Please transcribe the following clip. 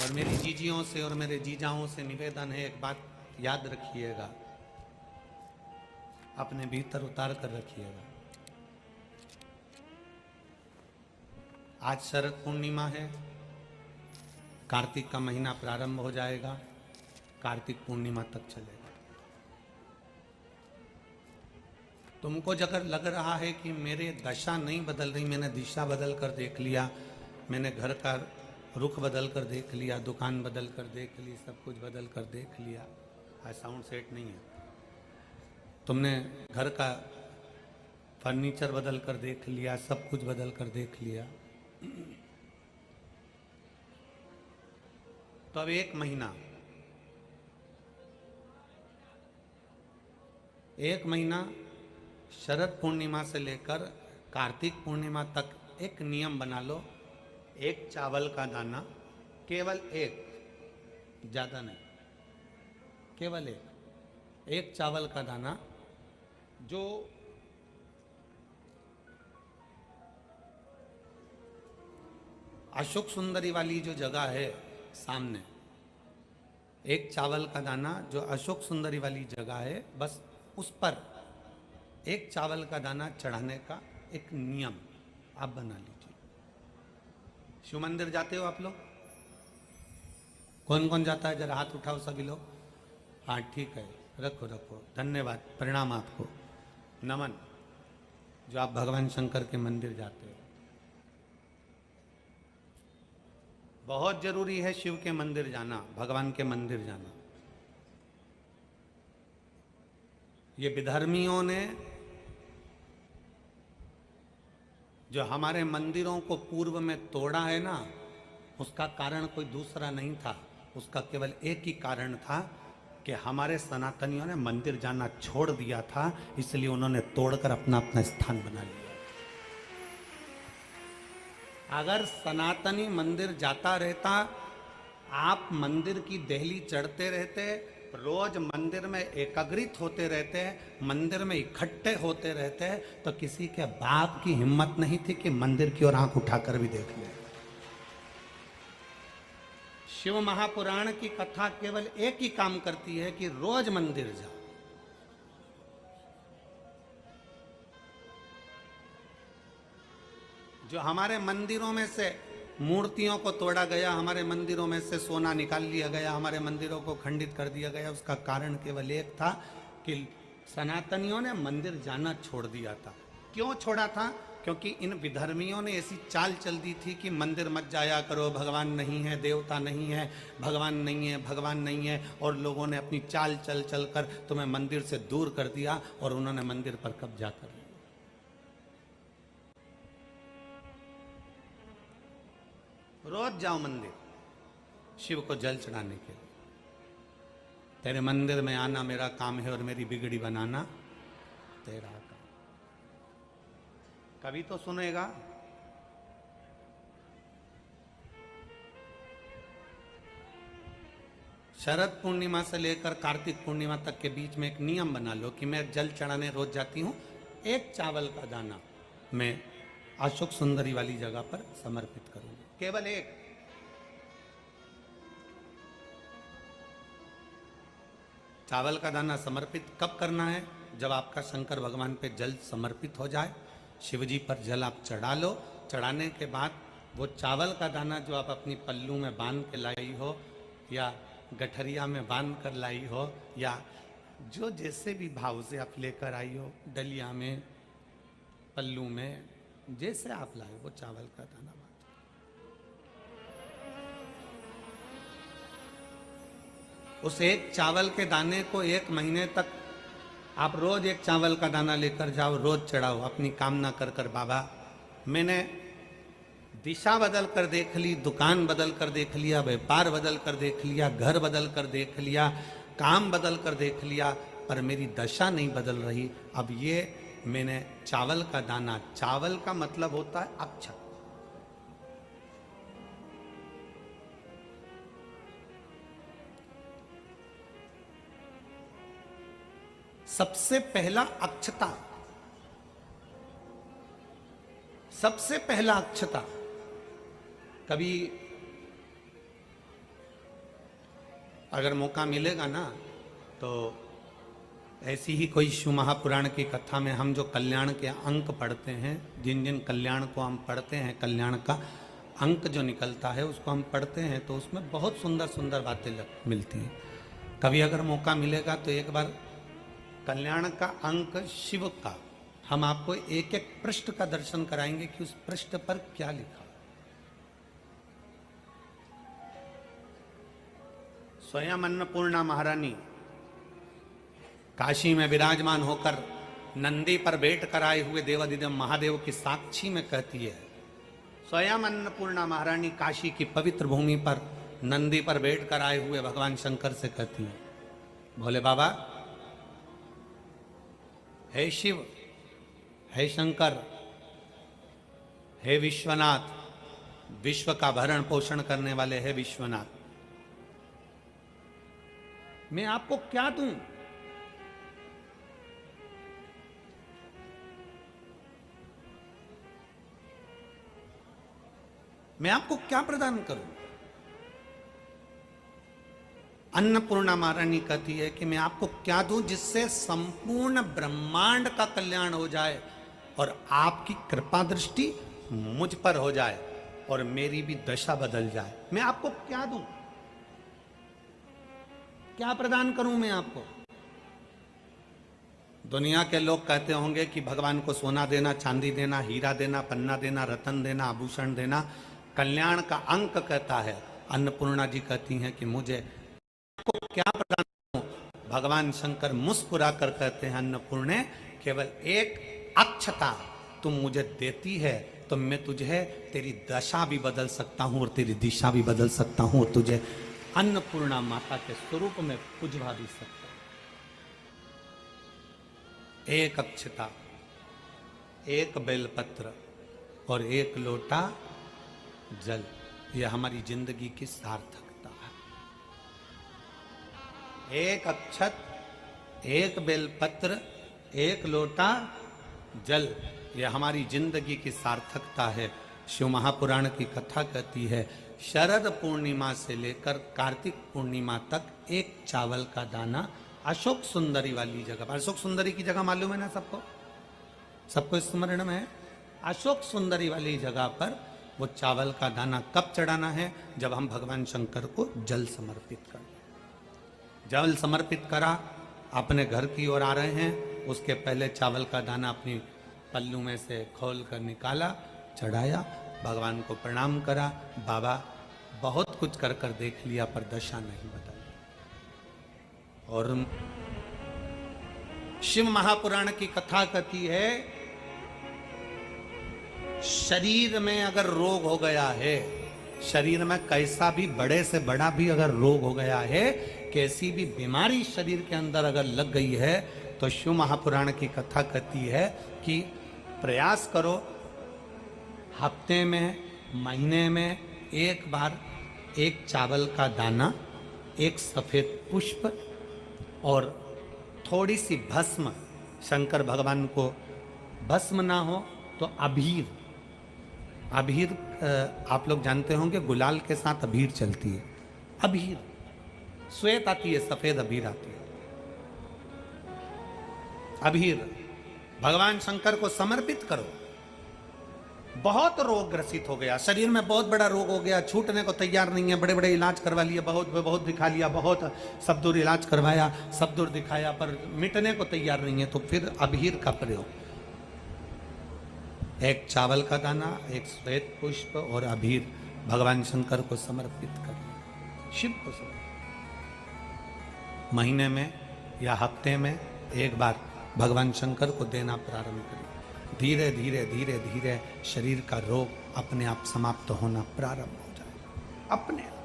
और मेरी जीजियों से और मेरे जीजाओं से निवेदन है, एक बात याद रखिएगा, अपने भीतर उतार कर रखिएगा। आज शरद पूर्णिमा है, कार्तिक का महीना प्रारंभ हो जाएगा, कार्तिक पूर्णिमा तक चलेगा। तुमको अगर लग रहा है कि मेरे दशा नहीं बदल रही, मैंने दिशा बदल कर देख लिया, मैंने घर का रुख बदल कर देख लिया, दुकान बदल कर देख ली, सब कुछ बदल कर देख लिया, आज साउंड सेट नहीं है, तुमने घर का फर्नीचर बदल कर देख लिया, सब कुछ बदल कर देख लिया, तो अब एक महीना शरद पूर्णिमा से लेकर कार्तिक पूर्णिमा तक एक नियम बना लो, एक चावल का दाना, केवल एक, ज्यादा नहीं, केवल एक चावल का दाना, जो अशोक सुंदरी वाली जो जगह है सामने, एक चावल का दाना जो अशोक सुंदरी वाली जगह है, बस उस पर एक चावल का दाना चढ़ाने का एक नियम आप बना लीजिए। शिव मंदिर जाते हो आप लोग? कौन कौन जाता है? जरा हाथ उठाओ सभी लोग। हाँ ठीक है, रखो रखो, धन्यवाद, प्रणाम आपको, नमन, जो आप भगवान शंकर के मंदिर जाते हो। बहुत जरूरी है शिव के मंदिर जाना, भगवान के मंदिर जाना। ये विधर्मियों ने जो हमारे मंदिरों को पूर्व में तोड़ा है ना, उसका कारण कोई दूसरा नहीं था, उसका केवल एक ही कारण था कि हमारे सनातनियों ने मंदिर जाना छोड़ दिया था, इसलिए उन्होंने तोड़कर अपना अपना स्थान बना लिया। अगर सनातनी मंदिर जाता रहता, आप मंदिर की देहली चढ़ते रहते, रोज मंदिर में एकाग्रित होते रहते, मंदिर में इकट्ठे होते रहते, तो किसी के बाप की हिम्मत नहीं थी कि मंदिर की ओर आंख उठाकर भी देख ले। शिव महापुराण की कथा केवल एक ही काम करती है कि रोज मंदिर जाओ। जो हमारे मंदिरों में से मूर्तियों को तोड़ा गया, हमारे मंदिरों में से सोना निकाल लिया गया, हमारे मंदिरों को खंडित कर दिया गया, उसका कारण केवल एक था कि सनातनियों ने मंदिर जाना छोड़ दिया था। क्यों छोड़ा था? क्योंकि इन विधर्मियों ने ऐसी चाल चल दी थी कि मंदिर मत जाया करो, भगवान नहीं है, देवता नहीं है, भगवान नहीं है, भगवान नहीं है, और लोगों ने अपनी चाल चल चल कर तुम्हें मंदिर से दूर कर दिया और उन्होंने मंदिर पर कब्जा कर लिया। रोज जाओ मंदिर शिव को जल चढ़ाने के लिए। तेरे मंदिर में आना मेरा काम है और मेरी बिगड़ी बनाना तेरा काम। कभी तो सुनेगा। शरद पूर्णिमा से लेकर कार्तिक पूर्णिमा तक के बीच में एक नियम बना लो कि मैं जल चढ़ाने रोज जाती हूं, एक चावल का दाना मैं अशोक सुंदरी वाली जगह पर समर्पित करूंगी, केवल एक। चावल का दाना समर्पित कब करना है? जब आपका शंकर भगवान पे जल समर्पित हो जाए, शिव जी पर जल आप चढ़ा लो, चढ़ाने के बाद वो चावल का दाना जो आप अपनी पल्लू में बांध के लाई हो, या गठरिया में बांध कर लाई हो, या जो जैसे भी भाव से आप लेकर आई हो, डलिया में, पल्लू में, जैसे आप लाए वो चावल का दाना बांध। उस एक चावल के दाने को 1 महीने तक आप रोज एक चावल का दाना लेकर जाओ, रोज चढ़ाओ, अपनी कामना कर कर। बाबा मैंने दिशा बदल कर देख ली, दुकान बदल कर देख लिया, व्यापार बदल कर देख लिया, घर बदल कर देख लिया, काम बदल कर देख लिया, पर मेरी दशा नहीं बदल रही। अब ये मैंने चावल का दाना, चावल का मतलब होता है अक्षत, सबसे पहला अक्षता, सबसे पहला अक्षता। कभी अगर मौका मिलेगा ना तो ऐसी ही कोई शिव महापुराण की कथा में हम जो कल्याण के अंक पढ़ते हैं, जिन जिन कल्याण को हम पढ़ते हैं, कल्याण का अंक जो निकलता है उसको हम पढ़ते हैं तो उसमें बहुत सुंदर सुंदर बातें मिलती हैं। कभी अगर मौका मिलेगा तो एक बार कल्याण का अंक शिव का हम आपको एक एक पृष्ठ का दर्शन कराएंगे कि उस पृष्ठ पर क्या लिखा। स्वयं अन्नपूर्णा महारानी काशी में विराजमान होकर नंदी पर बैठ कर आए हुए देवाधिदेव महादेव की साक्षी में कहती है, स्वयं अन्नपूर्णा महारानी काशी की पवित्र भूमि पर नंदी पर बैठ कर आए हुए भगवान शंकर से कहती है, भोले बाबा, हे शिव, हे शंकर, हे विश्वनाथ, विश्व का भरण पोषण करने वाले हे विश्वनाथ, मैं आपको क्या दूं? मैं आपको क्या प्रदान करूं? अन्नपूर्णा महारानी कहती है कि मैं आपको क्या दूं जिससे संपूर्ण ब्रह्मांड का कल्याण हो जाए और आपकी कृपा दृष्टि मुझ पर हो जाए और मेरी भी दशा बदल जाए। मैं आपको क्या दूं? क्या प्रदान करूं मैं आपको? दुनिया के लोग कहते होंगे कि भगवान को सोना देना, चांदी देना, हीरा देना, पन्ना देना, रतन देना, आभूषण देना कल्याण का अंक कहता है। अन्नपूर्णा जी कहती हैं कि मुझे को क्या प्रदान करूं? भगवान शंकर मुस्कुरा कर कहते हैं, अन्नपूर्णे, केवल एक अक्षता तुम मुझे देती है तो मैं तुझे तेरी दशा भी बदल सकता हूं और तेरी दिशा भी बदल सकता हूं और तुझे अन्नपूर्णा माता के स्वरूप में पुजवा भी सकता हूं। एक अक्षता, एक बेलपत्र और एक लोटा जल, यह हमारी जिंदगी की सार्थकता है। एक अक्षत, एक बेलपत्र, एक लोटा जल, यह हमारी जिंदगी की सार्थकता है। शिव महापुराण की कथा कहती है, शरद पूर्णिमा से लेकर कार्तिक पूर्णिमा तक एक चावल का दाना अशोक सुंदरी वाली जगह, अशोक सुंदरी की जगह मालूम है ना सबको? सबको स्मरण में है? अशोक सुंदरी वाली जगह पर वो चावल का दाना कब चढ़ाना है? जब हम भगवान शंकर को जल समर्पित कर, जल समर्पित करा, अपने घर की ओर आ रहे हैं, उसके पहले चावल का दाना अपनी पल्लू में से खोल कर निकाला, चढ़ाया, भगवान को प्रणाम करा, बाबा बहुत कुछ कर कर देख लिया पर दशा नहीं बदली। और शिव महापुराण की कथा कहती है, शरीर में अगर रोग हो गया है, शरीर में कैसा भी बड़े से बड़ा भी अगर रोग हो गया है, कैसी भी बीमारी शरीर के अंदर अगर लग गई है, तो शिव महापुराण की कथा कहती है कि प्रयास करो, हफ्ते में, महीने में एक बार एक चावल का दाना, एक सफेद पुष्प और थोड़ी सी भस्म, शंकर भगवान को भस्म ना हो तो अबीर, अबीर आप लोग जानते होंगे, गुलाल के साथ अबीर चलती है, अबीर श्वेत आती है, सफेद अबीर आती है, अबीर भगवान शंकर को समर्पित करो। बहुत रोग ग्रसित हो गया, शरीर में बहुत बड़ा रोग हो गया, छूटने को तैयार नहीं है, बड़े बड़े इलाज करवा लिए, बहुत दिखा लिया, बहुत सब दूर इलाज करवाया, सब दूर दिखाया, पर मिटने को तैयार नहीं है, तो फिर अबीर का प्रयोग, एक चावल का दाना, एक श्वेत पुष्प और अबीर भगवान शंकर को समर्पित करिए, शिव को समर्पित। महीने में या हफ्ते में एक बार भगवान शंकर को देना प्रारंभ करिए। धीरे धीरे धीरे धीरे शरीर का रोग अपने आप समाप्त होना प्रारंभ हो जाएगा अपने आप।